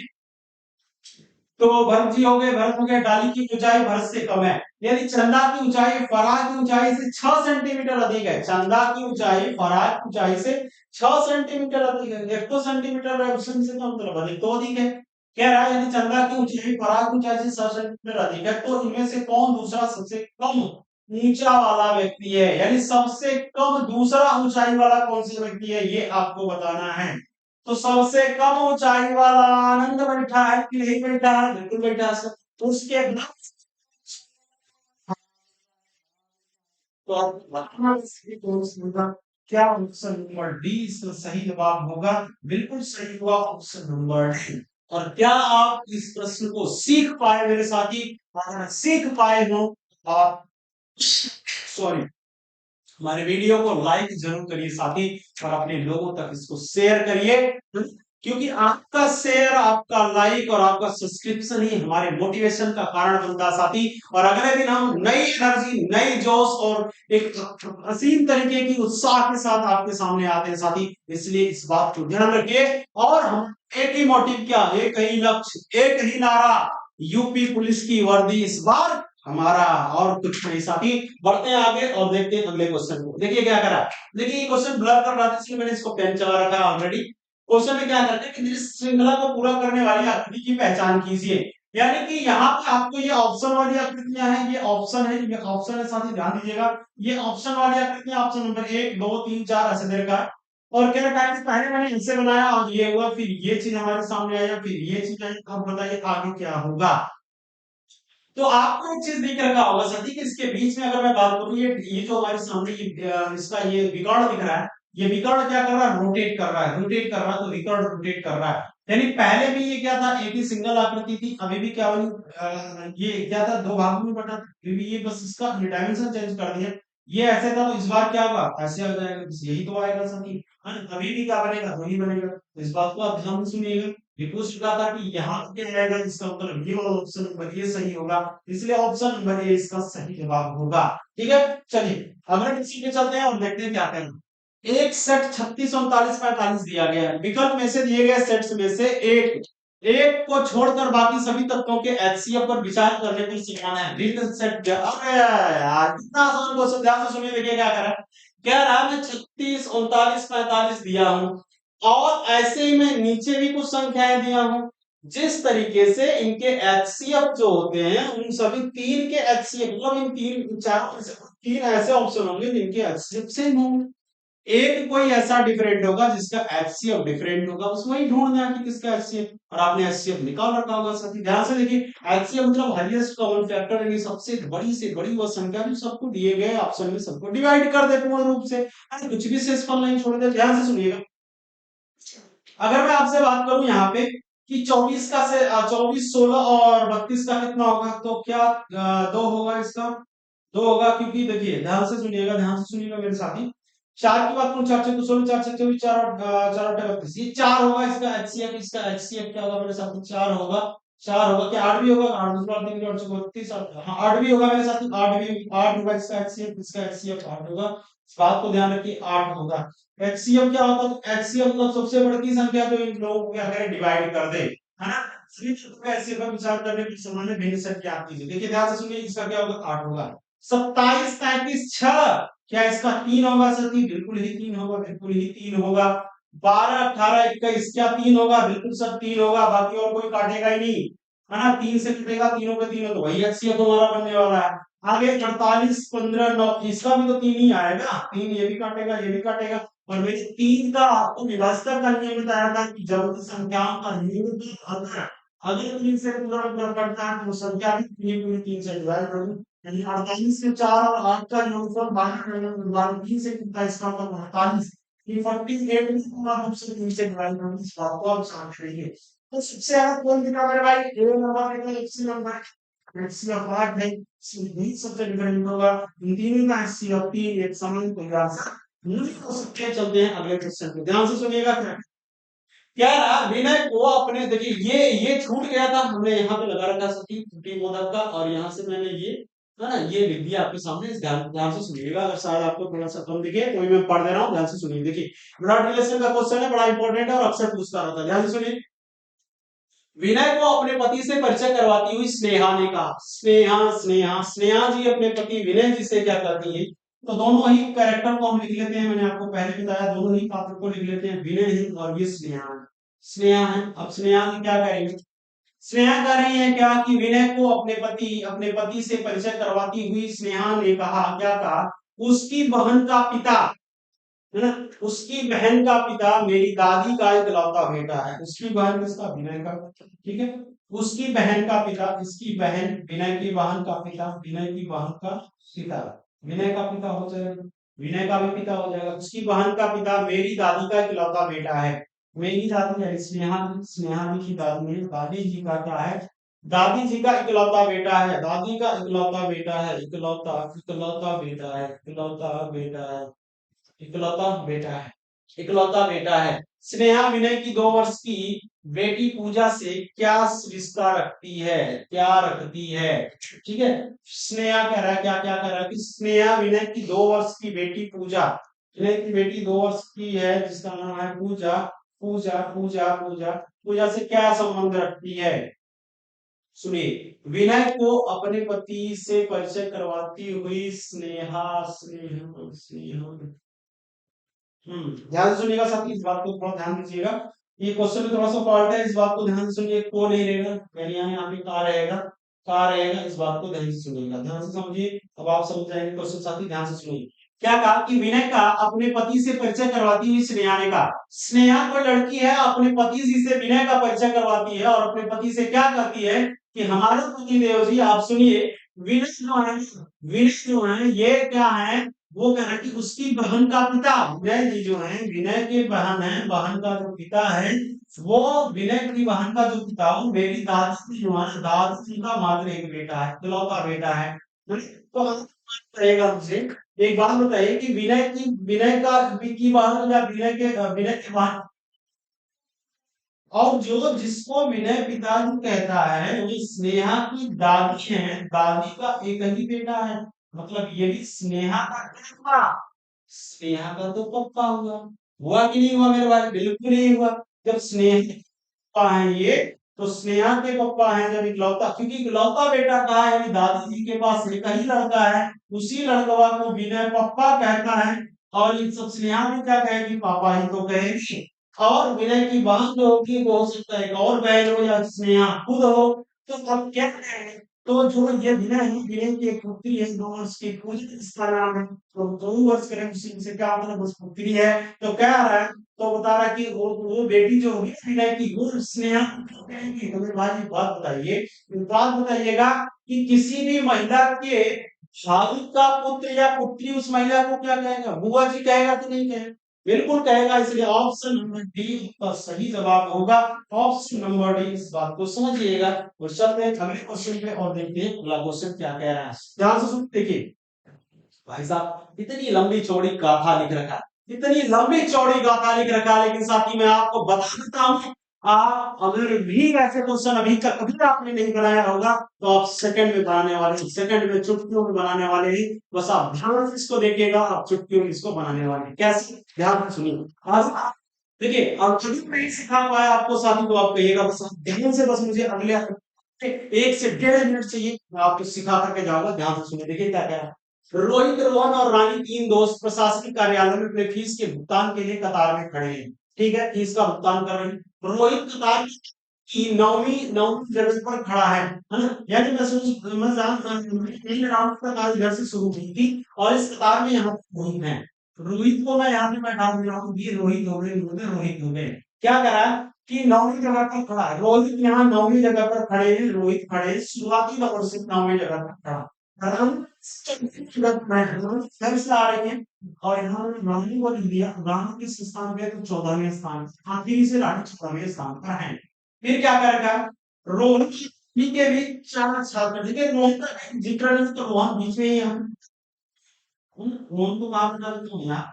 तो भरत जी हो गए, भरत हो गए, डाली की ऊंचाई भरत से कम है, यानी चंदा की ऊंचाई फराह की ऊंचाई से 6 सेंटीमीटर अधिक है, चंदा की ऊंचाई फराह की ऊंचाई से 6 सेंटीमीटर अधिक है। 1 तो सेंटीमीटर ऑप्शन से कम, मतलब अधिक तो अधिक है, कह रहा है यानी चंदा की ऊंचाई फराह की ऊंचाई से 6 सेंटीमीटर अधिक है, तो इनमें से कौन दूसरा सबसे कम ऊंचा वाला व्यक्ति है, यानी सबसे कम दूसरा ऊंचाई वाला कौन सा व्यक्ति है, ये आपको बताना है। तो सबसे कम ऊंचाई वाला आनंद बैठा है कि नहीं बैठा है, बिल्कुल बैठा है सर। तो उसके बाद तो आप बताना इसकी कौन सी होगा, क्या ऑप्शन नंबर डी इसका सही जवाब होगा, बिल्कुल सही हुआ ऑप्शन नंबर डी। और क्या आप इस प्रश्न को सीख पाए मेरे साथी, अगर सीख पाए हो आप, सॉरी, हमारे वीडियो को लाइक जरूर करिए साथी, और अपने लोगों तक इसको शेयर करिए, क्योंकि आपका शेयर, आपका लाइक और आपका सब्सक्रिप्शन ही हमारे मोटिवेशन का कारण बनता है साथी। और अगले दिन हम नई एनर्जी, नई जोश और एक हसीन तरीके की उत्साह के साथ आपके सामने आते हैं साथी, इसलिए इस बात को ध्यान रखिए। और हम एक ही मोटिव, क्या एक ही लक्ष्य, एक ही नारा, यूपी पुलिस की वर्दी इस बार हमारा, और कुछ नहीं साथी। बढ़ते हैं आगे और देखते हैं अगले क्वेश्चन को। देखिए क्या करा, देखिए ये क्वेश्चन ब्लर कर रहा था इसलिए मैंने इसको पेन चला रखा है ऑलरेडी। क्वेश्चन में क्या करते हैं कि इस श्रृंखला को पूरा करने वाली आकृति की पहचान कीजिए, यानी कि यहाँ पे आपको ये ऑप्शन वाली आकृतियां हैं, ये ऑप्शन है, ये ऑप्शन है साथी, ध्यान दीजिएगा। ये ऑप्शन वाली आकृतियां, ऑप्शन नंबर 1 2 3 4 ऐसे दे रखा है। और क्या रखा है कि पहले मैंने इनसे बनाया और ये हुआ, फिर ये चीज हमारे सामने आया, फिर ये चीज आई, अब बताइए आगे क्या होगा। तो आपको एक चीज दिख रखा होगा साथी कि इसके बीच में अगर मैं बात करूं, ये जो हमारे सामने इसका ये विकर्ण दिख रहा है, ये विकर्ण क्या कर रहा है, रोटेट कर रहा है, रोटेट कर रहा है, तो विकर्ण रोटेट कर रहा है। यानी पहले भी ये क्या था, एक ही सिंगल आकृति थी, अभी भी क्या बनी, ये क्या था, दो भागों में बटा था, फिर भी ये बस इसका डायमेंशन चेंज कर दिया। ये ऐसे था, तो इस बार क्या होगा, ऐसे आ जाएगा, बस यही तो आएगा साथी, है ना। अभी भी क्या बनेगा, वही बनेगा, तो इस बात को आप ध्यान से सुनिएगा। रिक्वेस्ट कहा था कि यहाँ क्या आएगा, इसका उत्तर ये वाला ऑप्शन नंबर ये सही होगा, इसलिए ऑप्शन नंबर ए इसका सही जवाब होगा। ठीक है, चलिए अगले किसी पे चलते हैं और देखते हैं क्या करना। एक सेट 36 39 45 दिया गया है, विकल्प में से दिए गए सेट्स में से एक एक को छोड़कर बाकी सभी तत्वों के एचसीएफ पर विचार करने को सिखाना है। रिटन सेट, अरे यार कितना आसान क्वेश्चन, ध्यान से सुनिए, देखिए क्या कर रहा है। कह रहा है मैं 36 39 45 दिया हूं, और ऐसे ही मैं नीचे भी कुछ संख्याएं दिया हूं, जिस तरीके से इनके एचसीएफ जो होते हैं, उन सभी तीन के एचसीएफ, मतलब इन तीन चारों में से तीन ऐसे ऑप्शन होंगे जिनके एचसीएफ सेम होंगे, एक कोई ऐसा डिफरेंट होगा जिसका एचसीएफ डिफरेंट होगा, उसमें ही ढूंढना है कि किसका एचसीएफ, और आपने एचसीएफ निकाल रखा होगा साथी। ध्यान से देखिए, एचसीएफ मतलब हाईएस्ट कॉमन फैक्टर, यानी सबसे बड़ी वो संख्या जो सबको दिए गए ऑप्शन में सबको डिवाइड कर दे पूर्ण रूप से, कुछ भी शेषफल नहीं छोड़ दे। ध्यान से सुनिएगा, अगर मैं आपसे बात करूं यहाँ पे कि 24 का से 24 16 और 32 का कितना होगा, तो क्या दो होगा, इसका दो होगा, क्योंकि देखिए ध्यान से सुनिएगा, ध्यान से सुनिएगा मेरे साथी। चार की बात करूं, चार छह तो 16, चार छह 24, चार चार आठ 32, ये चार होगा इसका एचसीएफ। इसका एचसीएफ क्या होगा मेरे साथ में? चार होगा। चार होगा क्या? आठ भी होगा? आठ दूसरा 3 आठ 32, हाँ आठ भी होगा मेरे साथ में, आठ भी आठ होगा इसका एचसीएफ। इसका एचसीएफ आठ होगा, इस बात को ध्यान रखिए, आठ होगा। एचसीएफ क्या होता है? तो एचसीएफ मतलब सबसे बड़ी संख्या जो इन लोगों को क्या करे, डिवाइड कर दे, है ना। सभी तत्वों का एचसीएफ का विचार करने पर सामान्य भिन्न संख्या आती है। देखिए ध्यान से सुनिए, इसका क्या होगा? आठ होगा। 27 35 6, क्या इसका तीन होगा साथी? बिल्कुल ही तीन होगा, बिल्कुल ही तीन होगा। 12 18 21, क्या तीन होगा? बिल्कुल सब तीन होगा, बाकी और कोई काटेगा ही नहीं, है ना। तीन से कटेगा, तीनों के तीनों, तो वही एचसीएफ हमारा बनने वाला है। आगे 48 15 9, इसका भी तो तीन ही आएगा, तीन ये भी काटेगा, ये भी काटेगा। और मैंने तीन का आपको विभाजक का नियम बताया था कि जब संख्याओं का न्यूनतम अगर अगर तीन से पूरा पूरा करता है तो संख्या भी पूरी पूरी तीन से डिवाइड होगी। यानी 48 से 4 और 8 का योगफल 12 3 से कितना? इसका मतलब 48, ये 48 भी पूरा रूप से 3 से डिवाइड होगी, इस बात को आप समझ लीजिए। तो सबसे ज्यादा कौन दिखा मेरे भाई? ए नंबर है, एचसीएफ नंबर, एचसीएफ 8 है, इसमें भी सबसे डिफरेंट होगा। इन तीनों का एचसीएफ 3 एक समान होगा। नहीं हो सकते, चलते हैं अगले क्वेश्चन पे, ध्यान से सुनिएगा। क्या क्या रहा? विनय को अपने, देखिए ये छूट गया था, हमने यहाँ पे लगा रखा सती त्रुटि बोधक का, और यहाँ से मैंने ये, है ना, ये लिख दिया आपके सामने। इस ध्यान ध्यान से सुनिएगा, अगर शायद आपको थोड़ा सा कम दिखे तो मैं पढ़ दे रहा हूँ, ध्यान से सुनिए। देखिए ब्लड रिलेशन का क्वेश्चन है, बड़ा इंपॉर्टेंट है और अक्सर पूछता रहता है, ध्यान से सुनिए। विनय को अपने पति से परिचय करवाती हुई स्नेहा ने कहा, स्नेहा स्नेहा स्नेहा जी अपने पति विनय जी से क्या करती है? तो दोनों ही कैरेक्टर को हम लिख लेते हैं, मैंने आपको पहले बताया, दोनों ही पात्र को लिख लेते हैं, विनय है और ये स्नेहा है। स्नेहा है, अब स्नेहा जी क्या करेंगे? स्नेहा कह रही है क्या कि विनय को अपने पति से परिचय करवाती हुई स्नेहा ने कहा, क्या कहा? उसकी बहन का पिता, है ना, उसकी बहन का पिता मेरी दादी का इकलौता बेटा है। उसकी बहन किसका? विनय का, ठीक है। उसकी बहन का पिता, इसकी बहन, विनय की बहन का पिता, विनय की बहन का पिता, विनय का पिता हो जाएगा, विनय का भी पिता हो जाएगा। उसकी बहन का पिता मेरी दादी का इकलौता बेटा है। मेरी दादी है स्नेहा, स्नेहा जी की दादी है, दादी जी का क्या है? दादी जी का इकलौता बेटा है, दादी का इकलौता बेटा है, इकलौता इकलौता बेटा है, इकलौता बेटा है, इकलौता बेटा है, इकलौता बेटा है। स्नेहा विनय की 2 वर्ष की बेटी पूजा से क्या रिश्ता रखती है? क्या रखती है? ठीक है। स्नेहा कह रहा है, क्या क्या कह रहा है कि स्नेहा विनय की 2 वर्ष की बेटी पूजा, विनय की बेटी 2 वर्ष की है जिसका नाम है पूजा, पूजा पूजा पूजा, पूजा से क्या संबंध रखती है? सुनिए, विनय को अपने पति से परिचय करवाती हुई स्नेहा, स्नेहा स्नेहा, ध्यान से सुनिएगा साथी, इस बात को थोड़ा ध्यान दीजिएगा। ये क्वेश्चन में थोड़ा सा फॉल्ट है, इस बात को ध्यान से सुनिए। को नहीं रहेगा, यानी यहाँ पे का रहेगा, का रहेगा, इस बात को ध्यान से सुनिएगा, ध्यान से समझिए। अब आप समझ जाएंगे क्वेश्चन साथी, ध्यान से सुनिए। क्या कहा कि विनय का अपने पति से परिचय करवाती हुई स्नेहा ने कहा, स्नेहा कोई लड़की है, अपने पति जी से विनय का परिचय करवाती है और अपने पति से क्या कहती है कि हमारे पति देव जी, आप सुनिए, विनय जो है, विनय जो है ये क्या है? वो कह रहा है कि उसकी बहन का पिता, विनय जी जो है, विनय के बहन है, बहन का जो पिता है, वो विनय की बहन का जो पिता, वो मेरी दादी जो है, दादी का मात्र एक बेटा है, इकलौता बेटा है। तो हम रहेगा मुझे एक बात बताइए कि विनय का की बहन या विनय के बहन, और जो जिसको विनय पिताजी कहता है वो स्नेहा की दादी है, दादी का एक ही बेटा है, मतलब ये भी स्नेहा का क्या हुआ? स्नेहा का तो पप्पा हुआ। हुआ कि नहीं हुआ मेरे भाई? बिल्कुल नहीं हुआ। जब स्नेहा के पप्पा है ये, तो स्नेहा के पप्पा है जब इकलौता, क्योंकि इकलौता बेटा कहा है, यानी दादी जी के पास एक ही लड़का है, उसी लड़कवा को विनय पप्पा कहता है। और इन सब स्नेहा भी क्या कहेगी? पापा ही तो कहेगी। और विनय की बहन जो होगी वो हो सकता है एक और बहन हो या स्नेहा खुद हो। तो हम क्या कहें? तो जो ये विनय है, विनय की एक पुत्री है 2 वर्ष की, पूजा इसका नाम है, तो 2 वर्ष करें उसी से क्या मतलब उस पुत्री है। तो क्या आ रहा है? तो बता रहा है कि वो बेटी जो होगी विनय की, वो स्नेहा को कहेंगी। तो मेरे भाई एक बात बताइए, एक बात बताइएगा कि किसी भी महिला के भाई का पुत्र या पुत्री उस महिला को क्या कहेगा? बुआ जी कहेगा कि नहीं कहेगा? बिल्कुल कहेगा, इसलिए ऑप्शन नंबर डी का सही जवाब होगा। ऑप्शन नंबर डी, इस बात को समझिएगा। और चलते हैं अगले क्वेश्चन पे और देखते हैं अगला क्वेश्चन क्या कह रहा है, ध्यान से सुन देखिए। भाई साहब इतनी लंबी चौड़ी गाथा लिख रखा है, इतनी लंबी चौड़ी गाथा लिख रखा है, लेकिन साथी मैं आपको बता देता हूँ, आप अगर भी ऐसे क्वेश्चन अभी तक कभी आपने नहीं बनाया होगा तो आप सेकंड में बनाने वाले हैं, सेकंड में चुटकियों में बनाने वाले हैं। बस आप ध्यान से इसको देखिएगा, आप चुटकियों में इसको बनाने वाले हैं। कैसे, ध्यान से सुनिए। आज देखिए, अब कभी नहीं सिखा पाया आपको साथी तो आप कहिएगा, बस आप ध्यान से, बस मुझे अगले 1 से 1.5 मिनट चाहिए, मैं आपको सिखा करके जाऊंगा। ध्यान से सुनिए, देखिए क्या क्या है। रोहित, रोहन और रानी, तीन दोस्त प्रशासनिक कार्यालय में अपने फीस के भुगतान के लिए कतार में खड़े हैं। ठीक है, फीस का भुगतान कर रहे हैं। रोहित कतार की नौवीं नौवीं जगह पर खड़ा है ना। यानी मैं राउंड तक आज घर से शुरू हुई थी और इस कतार में यहाँ रोहित है। रोहित को मैं यहाँ पे बैठा दे रहा हूँ, ये रोहित हो गए, रोहित हो गए। क्या करा कि नौवीं जगह पर खड़ा है रोहित, यहाँ नौवीं जगह पर खड़े हैं, रोहित खड़े हैं, शुरुआती दौर से नौवीं जगह पर खड़ा। फर्स्ट आ रही है और यहाँ रानी को लिख दिया, रानी किस स्थान पे है तो 14वें स्थान, आखिरी से रानी 14वें स्थान पर है। फिर क्या करेगा, रोहन के बीच 4 छात्र, ठीक है, रोहन का जिक्र नहीं तो रोहन बीच में ही है। रोहन को कहा बता देता हूँ यहाँ,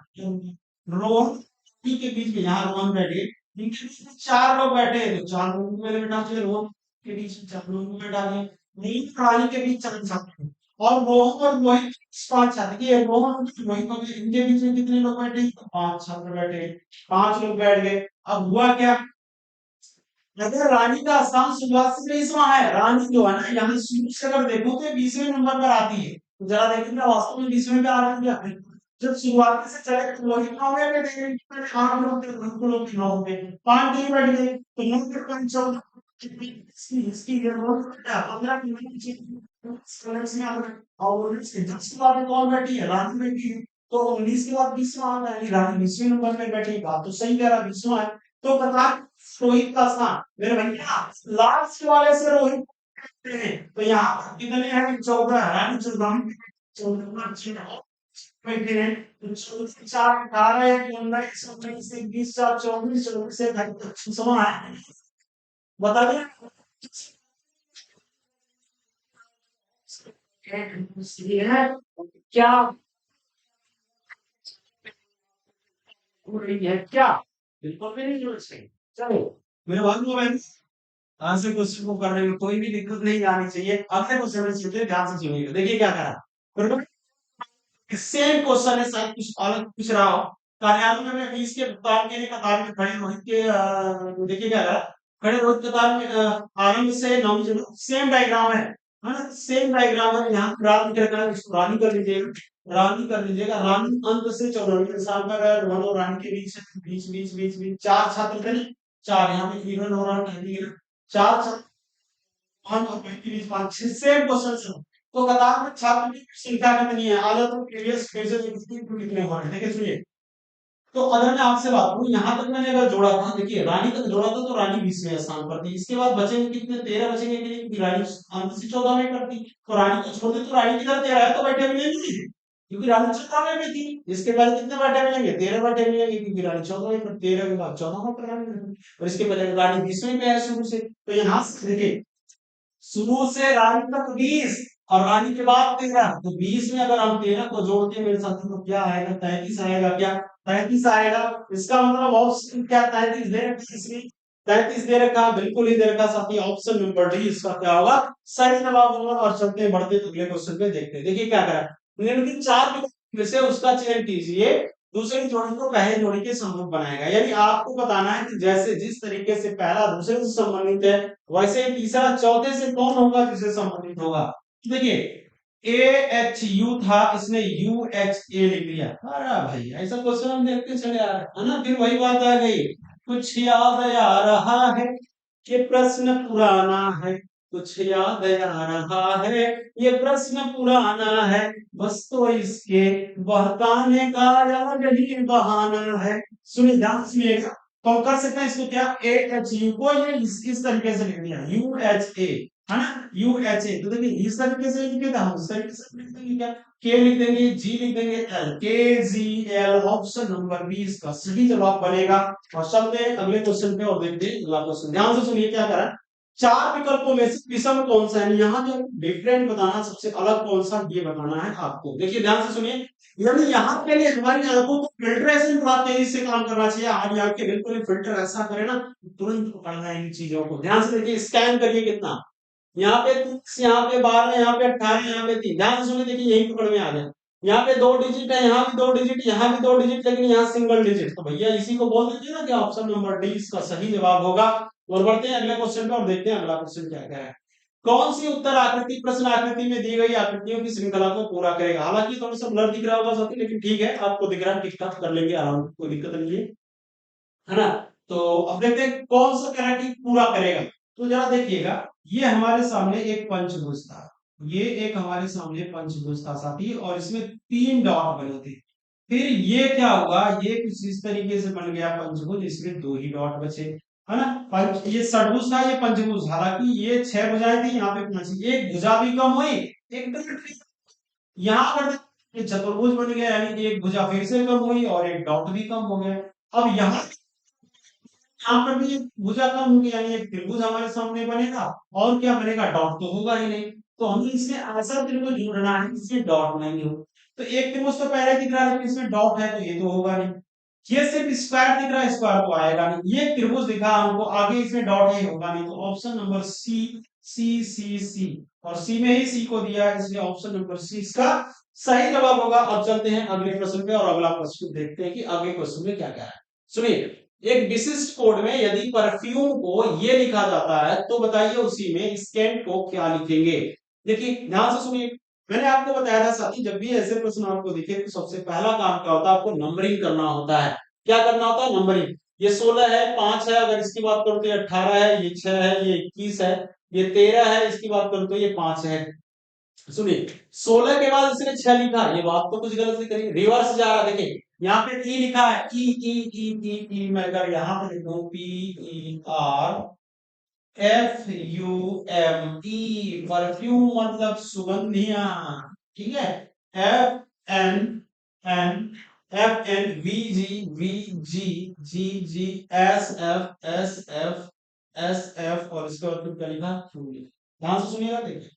रोहन के बीच में, यहाँ रोहन बैठे, इनके बीच में 4 लोग बैठे हैं, तो 4 लोगों को मैंने बैठा दिया, रोहन के बीच में 4 लोगों को बैठा दिया। नील प्राणी के बीच 4 छात्र हैं। और रोहन और रोहित 5 छात्र, ये रोहन और रोहित और इनके बीच में कितने लोग बैठे हैं? तो 5 छात्र बैठे हैं। 5 लोग बैठ गए। अब हुआ क्या, अगर रानी का स्थान शुरुआत से 20वां है, रानी जो है ना यहाँ शुरू से अगर देखो तो 20वें नंबर पर आती है, तो जरा देखिए वास्तव में 20वें पे आ रही है। जब शुरुआत से चले तो वही 9वें पे देखेंगे, 8 लोग थे, 9 लोग थे, 9 पे 5 दिन बैठ गए तो 9 के 5 14, इसकी ये रोल 15 की में आ गए। और इसके 10 के बाद कौन बैठी है, रानी बैठी है, तो 19 के बाद 20वां आता है, रानी 20वें नंबर पे बैठी है। बात तो सही कह रहा, 20वां है। तो कतार रोहित का स्थान, मेरे भैया लास्ट वाले से रोहित करते हैं, तो यहाँ पर कितने हैं, 14 है, 14 बैठे हैं। तो 14 4 18 19 19 से 20 4 24 24 से 25 है। बता दें ये है क्या हो रही है क्या, बिल्कुल भी नहीं जुड़ सही। चलो मेरे बात को मैं आज से क्वेश्चन को करने में कोई भी दिक्कत नहीं आनी चाहिए। अगले क्वेश्चन में सीधे ध्यान से सुनिएगा, देखिए क्या करा, सेम क्वेश्चन है, शायद कुछ अलग पूछ रहा हो। कार्यालय में फीस के भुगतान के लिए कतार में खड़े रोहित के देखिए क्या करा, खड़े रोहित कतार में आरंभ से नौवीं जगह, सेम डायग्राम है ना, सेम डायग्राम है। यहाँ रानी कर रखा है, इसको रानी कर लीजिएगा, रानी कर लीजिएगा। रानी अंत से 14वें स्थान पर है, रोहन और रानी के बीच बीच बीच बीच बीच 4 छात्र थे ना, 4 यहाँ पे हीरो हो रहा है, 4 वन और 5 सेम क्वेश्चन। तो कतार में छात्र की संख्या कितनी है, आधा तो प्रीवियस पेजेस कितने हो रहे हैं, देखिए सुनिए। तो अगर मैं आपसे बात करूं, यहां तक मैंने अगर जोड़ा था, देखिए रानी तक जोड़ा था तो रानी 20वें स्थान पर थी, इसके बाद बचेंगे कितने, 13 बचेंगे के लिए, क्योंकि रानी अंत से 14 में करती, तो रानी को छोड़ दे तो रानी किधर 13 है तो बैठे मिलेंगे, क्योंकि रानी 14 में थी। इसके बाद कितने बैठे मिलेंगे, 13 बैठे मिलेंगे, क्योंकि रानी 14 में, 13 के बाद 14 पर रानी मिलेंगे। और इसके पहले रानी 20वें पे है शुरू से, तो यहाँ से देखिए शुरू से रानी तक 20 और रानी के बाद 13, तो 20 में अगर हम 13 को जोड़ते मेरे साथ तो क्या आएगा, 33 आएगा। क्या 33 आएगा, इसका मतलब ऑप्शन क्या 33 दे रखा, इसमें 33 दे रखा, बिल्कुल ही दे रखा साथी, ऑप्शन नंबर डी इसका क्या होगा, सही जवाब होगा। और चलते बढ़ते अगले क्वेश्चन पे देखते हैं, देखिए क्या करा, निम्नलिखित 4 में से उसका चयन कीजिए, दूसरी जोड़ी को पहले जोड़ी के समरूप बनाएगा। यानी आपको बताना है कि जैसे जिस तरीके से पहला दूसरे से संबंधित है, वैसे ही तीसरा चौथे से कौन होगा जिससे संबंधित होगा। देखिए ए एच यू था, इसने यू एच ए लिख दिया, अरे भाई ऐसा क्वेश्चन हम देखते चले आ रहे हैं, है ना। फिर वही बात आ गई, कुछ याद आ रहा है, ये प्रश्न पुराना है, कुछ याद आ रहा है, ये प्रश्न पुराना है, बस तो इसके बहकाने का याद ही बहाना है। सुनिए ध्यान से सुनिएगा, तो हम कर सकते हैं इसको क्या, ए एच यू को ये इस तरीके से लिख दिया, यू एच ए, है ना, यू एच ए। तो देखिए इस तरीके से लिखे था, उस तरीके से लिख देंगे, क्या के लिख देंगे, जी लिख देंगे, एल, के जी एल, ऑप्शन नंबर 20 का सही जवाब बनेगा। और चलते हैं अगले क्वेश्चन पे और देखते हैं अगला क्वेश्चन, ध्यान से सुनिए क्या करा, चार विकल्पों में से विषम कौन सा है, यहाँ जो डिफरेंट बताना, सबसे अलग कौन सा ये बताना है आपको। देखिए ध्यान से सुनिए, यानी यहाँ के लिए हमारी आंखों को फिल्ट्रेशन बहुत तेजी से काम करना चाहिए। हमारी आंखें बिल्कुल फिल्टर ऐसा करे ना, तुरंत पकड़ना है इन चीजों को। ध्यान से देखिए, स्कैन करिए कितना, यहाँ पे 30, यहाँ पे 12, यहाँ पे 18, यहाँ पे 3। ध्यान से सुनिए, देखिए यही पकड़ में आ गया। यहाँ पे 2 डिजिट है, यहाँ भी 2 डिजिट, यहाँ भी 2 डिजिट, लेकिन यहाँ सिंगल डिजिट। तो भैया इसी को बोल दीजिए ना कि ऑप्शन नंबर डी इसका सही जवाब होगा। और बढ़ते हैं अगले क्वेश्चन पे और देखते हैं अगला क्वेश्चन क्या क्या है। कौन सी उत्तर आकृति प्रश्न आकृति में दी गई आकृतियों की श्रृंखला को पूरा करेगा। हालांकि थोड़ा सा ब्लर दिख रहा होगा साथी, लेकिन ठीक है, आपको दिख रहा है, टिक कर लेंगे आराम, कोई दिक्कत नहीं है, है ना। तो अब देखते हैं कौन सा कैरेक्टर पूरा करेगा। तो जरा देखिएगा, ये हमारे सामने एक पंचभुज था, ये एक हमारे सामने पंचभुज था साथी, और इसमें 3 डॉट बने थे। फिर ये क्या हुआ, ये कुछ इस तरीके से बन गया पंचभुज, इसमें 2 ही डॉट बचे, है ना। पंच ये षटभुज था, ये पंचभुज, हालांकि ये 6 भुजाएं थी, यहाँ पे 5, एक भुजा भी कम हुई, एक डॉट। यहाँ पर ये चतुर्भुज बन गया, यानी कि एक भुजा फिर से कम हुई और एक डॉट भी कम हो गया। अब यहाँ पर भी एक भुजा कम होगी, यानी एक त्रिभुज हमारे सामने बनेगा, और क्या बनेगा, डॉट तो होगा ही नहीं। तो हमें इसमें ऐसा त्रिभुज ढूंढना है जिसमें डॉट नहीं हो। तो एक त्रिभुज तो पहले दिख रहा है, लेकिन इसमें डॉट है, तो ये तो होगा नहीं। ये सिर्फ स्क्वायर दिख रहा है, स्क्वायर तो आएगा नहीं। ये त्रिभुज दिखा हमको, आगे इसमें डॉट है, होगा नहीं। तो ऑप्शन नंबर सी, सी और सी में ही सी को दिया है, इसलिए ऑप्शन नंबर सी इसका सही जवाब होगा। अब चलते हैं अगले प्रश्न पे, और अगला प्रश्न देखते हैं कि अगले क्वेश्चन में क्या क्या है। सुनिए, एक विशिष्ट कोड में यदि परफ्यूम को ये लिखा जाता है, तो बताइए उसी में स्कैंट को क्या लिखेंगे। देखिए ध्यान से सुनिए, मैंने आपको बताया था साथी, जब भी ऐसे प्रश्न आपको दिखे तो सबसे पहला काम क्या होता है, आपको नंबरिंग करना होता है। क्या करना होता है, नंबरिंग। ये 16 है, 5 है, अगर इसकी बात करूं तो ये 18 है, ये 6 है, ये 21 है, ये 13 है, इसकी बात करूं तो ये 5 है। सुनिए, 16 के बाद इसने 6 लिखा, ये बात तो कुछ गलत नहीं करी, रिवर्स जा रहा है। देखिए यहाँ पे ई लिखा है, ई मैं अगर यहाँ पे लिखूं PERFUME, परफ्यूम मतलब सुगंधियां, ठीक है। एन FNVGGGSF और इसके बाद फिर क्या लिखा, ध्यान से सुनिएगा। देखिए